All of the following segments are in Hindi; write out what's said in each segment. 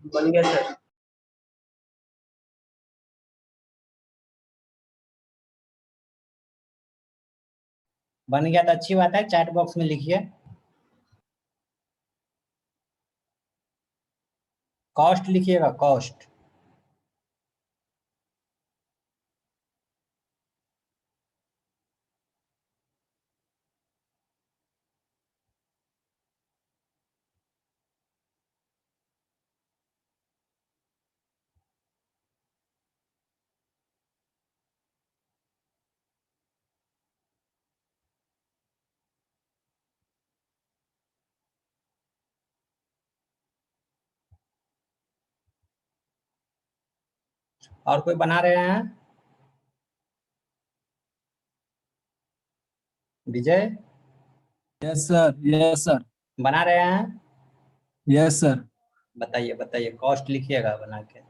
बन गया सर। बन गया तो अच्छी बात है, चैट बॉक्स में लिखिए। कॉस्ट लिखिएगा, कॉस्ट। और कोई बना रहे हैं? विजय यस सर, यस सर, बना रहे हैं? Yes sir. बताइए बताइए, कॉस्ट लिखिएगा बना के।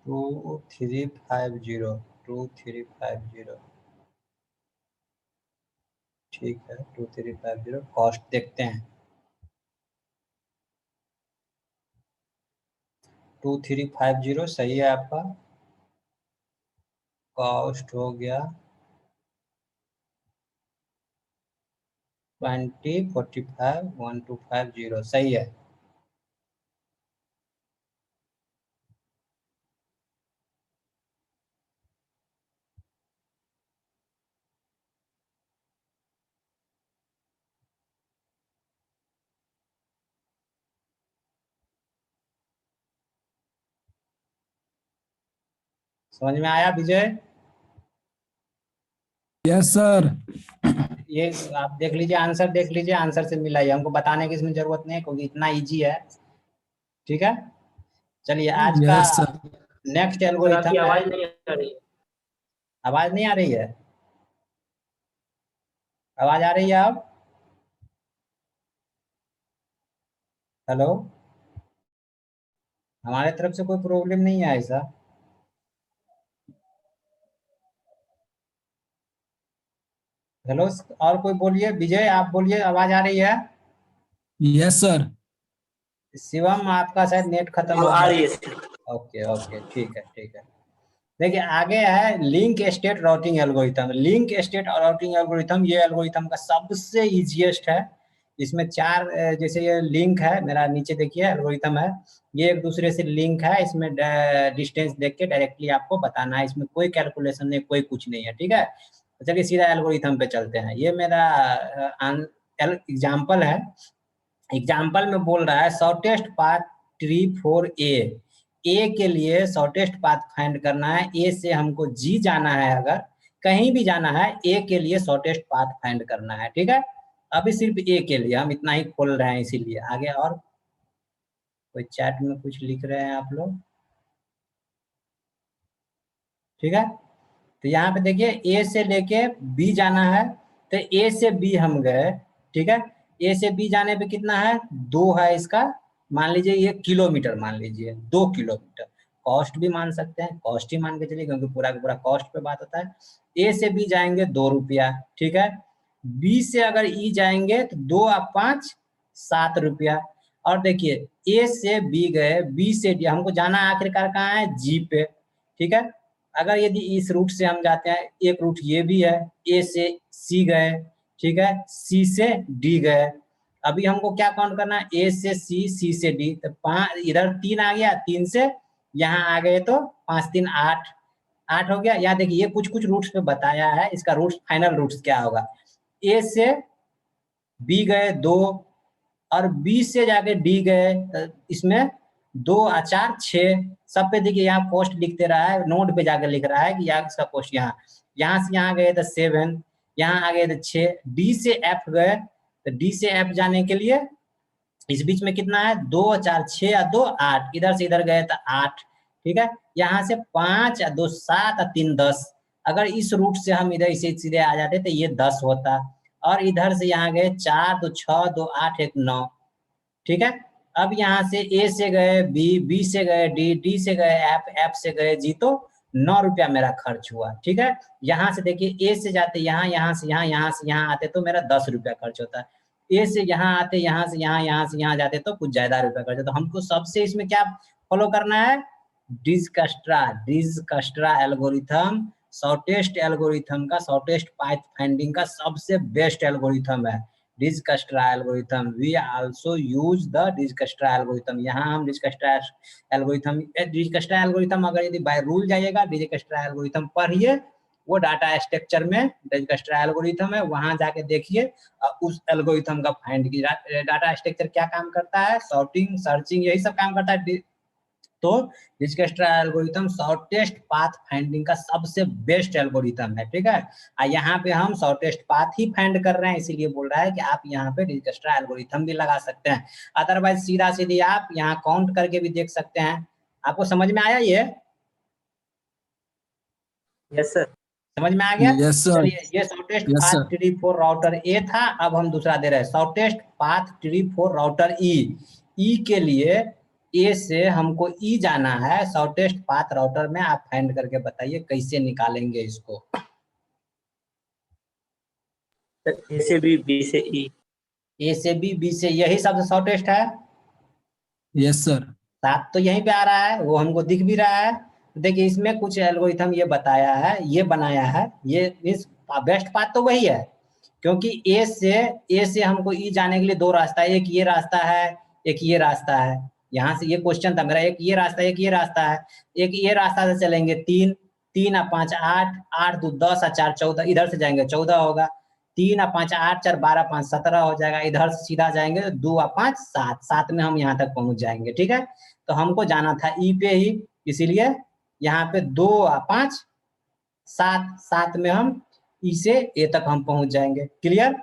टू 350, 2350। ठीक है, 2350 कॉस्ट देखते हैं। 2350 सही है आपका। कॉस्ट हो गया 20451250 सही है। समझ में आया विजय? Yes sir. ये आप देख लीजिए, आंसर देख लीजिए, आंसर से मिला ही, हमको बताने की इसमें जरूरत नहीं है क्योंकि इतना इजी है। ठीक है, चलिए आज का यस सर। नेक्स्ट सर आपकी एल्गोरिथम है। आवाज नहीं आ रही है। आवाज नहीं आ रही है? आवाज आ रही है अब? हेलो, हमारे तरफ से कोई प्रॉब्लम नहीं है ऐसा। हेलो, और कोई बोलिए। विजय आप बोलिए, आवाज आ रही है? Yes sir. शिवम आपका शायद नेट खत्म अब हो आ गया। रही है सर। ओके ओके, ठीक है ठीक है। देखिए आगे है link state routing algorithm. Link state routing algorithm, ये एल्गोरिथम का सबसे इजीएस्ट है। इसमें चार जैसे ये लिंक है मेरा, नीचे देखिए एल्गोरिथम है, ये एक दूसरे से लिंक है। इसमें डिस्टेंस देख के डायरेक्टली आपको बताना है, इसमें कोई कैलकुलेशन नहीं, कोई कुछ नहीं है। ठीक है, तो चलिए सीधा एल्गोरिथम पे चलते हैं। ये मेरा एग्जाम्पल है। एग्जाम्पल में बोल रहा है shortest path tree for a के लिए शॉर्टेस्ट पाथ फाइंड करना है। ए से हमको जी जाना है, अगर कहीं भी जाना है ए के लिए शॉर्टेस्ट पाथ फाइंड करना है। ठीक है, अभी सिर्फ ए के लिए हम इतना ही खोल रहे हैं, इसीलिए आगे और कोई चैट में कुछ लिख रहे हैं आप लोग? ठीक है, तो यहाँ पे देखिए ए से लेके बी जाना है, तो ए से बी हम गए। ठीक है, ए से बी जाने पे कितना है, 2 है इसका। मान लीजिए ये किलोमीटर, मान लीजिए 2 किलोमीटर। कॉस्ट भी मान सकते हैं, कॉस्ट ही मान के चलिए क्योंकि पूरा का पूरा कॉस्ट पे बात होता है। ए से बी जाएंगे 2 रुपया। ठीक है, बी से अगर ई जाएंगे तो 2 और 5 7 रुपया। और देखिए ए से बी गए, बी से डी, हमको जाना आखिरकार कहाँ है, जी पे। ठीक है, अगर यदि इस रूट से हम जाते हैं, एक रूट ये भी है, ए से सी गए। ठीक है, सी से डी गए। अभी हमको क्या काउंट करना है, ए से सी, सी से डी, तो 5 इधर 3 आ गया, 3 से यहाँ आ गए तो 5 3 8, 8 हो गया। यहाँ देखिए ये कुछ कुछ रूट्स पे बताया है, इसका रूट्स फाइनल रूट्स क्या होगा। ए से बी गए 2, और बी से जाके डी गए, इसमें 2 और 4 6। सब पे देखिए यहाँ कॉस्ट लिख दे रहा है, नोट पे जाकर लिख रहा है कि यहाँ इसका कॉस्ट, यहाँ से यहाँ गए तो 7, यहाँ आ गए तो 6। डी से एफ गए, तो डी से एफ जाने के लिए इस बीच में कितना है, 2 और 4 6 और 2 8, इधर से इधर गए तो 8। ठीक है। यहाँ से 5 और 2 7 और 3 10, अगर इस रूट से हम इधर इसे सीधे आ जाते तो ये 10 होता, और इधर से यहाँ गए 4 2 6 2 8 1 9, ठीक है। अब यहाँ से ए से गए बी, बी से गए डी, डी से गए एफ, एफ से गए जी, तो 9 रुपया मेरा खर्च हुआ, ठीक है। यहाँ से देखिए ए से जाते यहाँ, यहाँ से यहाँ, यहाँ से यहाँ आते तो मेरा 10 रुपया खर्च होता, ए से यहाँ आते, यहाँ से यहाँ, यहाँ से यहाँ जाते तो कुछ ज्यादा रुपया खर्च होता। तो हमको सबसे इसमें क्या फॉलो करना है, डिजकस्ट्रा एल्गोरिथम शॉर्टेस्ट एल्गोरिथम का, शॉर्टेस्ट पाथ फाइंडिंग का सबसे बेस्ट एल्गोरिथम है Dijkstra algorithm. We also use the Dijkstra algorithm. यहाँ हम डिजकस्ट्रा एल्गोरिथम अगर यदि बाय रूल जाइएगा, डिजकस्ट्रा एल्गोरिथम पढ़िए, वो डाटा स्ट्रक्चर में डिजकस्ट्रा एल्गोरिथम है, वहां जाके देखिए उस एल्गोरिथम का फाइंड कीजिए। डाटा स्ट्रक्चर क्या काम करता है, सॉर्टिंग, सर्चिंग, यही सब काम करता है। तो डिजकस्ट्रा एल्गोरिथम शॉर्टेस्ट पाथ फाइंडिंग का सबसे बेस्ट एल्गोरिथम है, ठीक है। यहाँ पे हम शॉर्टेस्ट पाथ ही फाइंड कर रहे हैं, इसीलिए बोल रहा है कि आप यहाँ पे डिजकस्ट्रा एल्गोरिथम भी लगा सकते हैं। अदरवाइज सीधा सीधी आप यहाँ काउंट करके भी देख सकते हैं। आपको समझ में आया ये? Yes sir. समझ में आ गया? Yes sir. चलिए, ये shortest yes path sir. Tree for router A था, अब हम दूसरा दे रहे हैं shortest path tree for router E. E के लिए ए से हमको ई जाना है, शॉर्टेस्ट पाथ राउटर में आप फाइंड करके बताइए कैसे निकालेंगे इसको। ए से बी, बी से ई। ए से बी, बी से, यही सबसे शॉर्टेस्ट है। Yes sir. 7 तो यहीं पे आ रहा है, वो हमको दिख भी रहा है। देखिए इसमें कुछ एल्गोरिथम ये बताया है, ये बनाया है, ये मींस बेस्ट पाथ तो वही है, क्योंकि ए से हमको ई जाने के लिए 2 रास्ता है, एक ये रास्ता है, एक ये रास्ता है। यहाँ से ये क्वेश्चन था मेरा, एक ये रास्ता है, एक ये रास्ता है। एक ये रास्ता से चलेंगे 3, 3 और 5 8, 8 2 10 और 4 14, इधर से जाएंगे 14 होगा। 3 और 5 8 4 12 5 17 हो जाएगा। इधर से सीधा जाएंगे 2 और 5 7, 7 में हम यहाँ तक पहुंच जाएंगे, ठीक है। तो हमको जाना था ई पे ही, इसीलिए यहाँ पे 2 और 5 7, 7 में हम ई से ए तक हम पहुंच जाएंगे। क्लियर?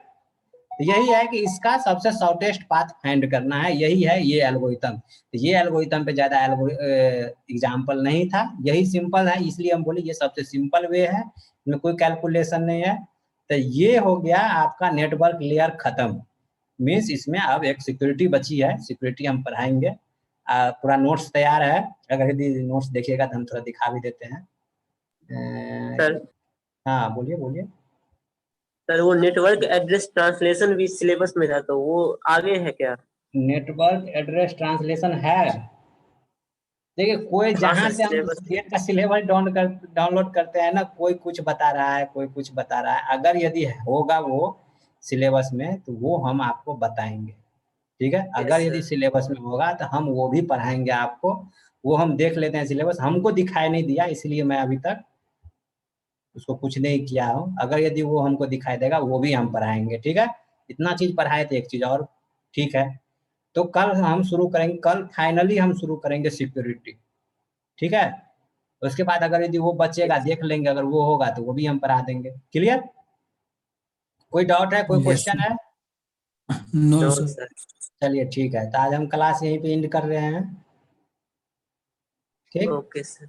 यही है कि इसका सबसे शॉर्टेस्ट पाथ फाइंड करना है, यही है ये एल्गोरिथम। तो ये एल्गोरिथम पे ज्यादा एग्जाम्पल नहीं था, यही सिंपल है, इसलिए हम बोले ये सबसे सिंपल वे है, इसमें कोई कैलकुलेशन नहीं है। तो ये हो गया आपका नेटवर्क लेयर खत्म। मीन्स इसमें अब एक सिक्योरिटी बची है, सिक्योरिटी हम पढ़ाएंगे। पूरा नोट्स तैयार है, अगर यदि नोट्स देखिएगा तो हम थोड़ा दिखा भी देते हैं। सर हाँ बोलिए बोलिए। सर वो नेटवर्क एड्रेस ट्रांसलेशन भी सिलेबस में था, तो वो आगे है क्या? नेटवर्क एड्रेस ट्रांसलेशन है। देखिए कोई जहां से हम स्टेट का सिलेबस डाउनलोड करते हैं ना, कोई कुछ बता रहा है, कोई कुछ बता रहा है। अगर यदि होगा वो सिलेबस में तो वो हम आपको बताएंगे, ठीक है। अगर यदि सिलेबस में होगा तो हम वो भी पढ़ाएंगे आपको। वो हम देख लेते हैं सिलेबस, हमको दिखाई नहीं दिया इसलिए मैं अभी तक उसको कुछ नहीं किया हूँ। अगर यदि वो हमको दिखाई देगा वो भी हम पढ़ाएंगे, ठीक है। इतना चीज पढ़ाए थे, एक चीज और, ठीक है। तो कल हम शुरू करेंगे, कल फाइनली हम शुरू करेंगे सिक्योरिटी, ठीक है। उसके बाद अगर यदि वो बचेगा देख लेंगे, अगर वो होगा तो वो भी हम पढ़ा देंगे। क्लियर? कोई डाउट है, कोई क्वेश्चन है? No sir. चलिए ठीक है, तो आज हम क्लास यहीं पे एंड कर रहे हैं, ठीक। Okay sir.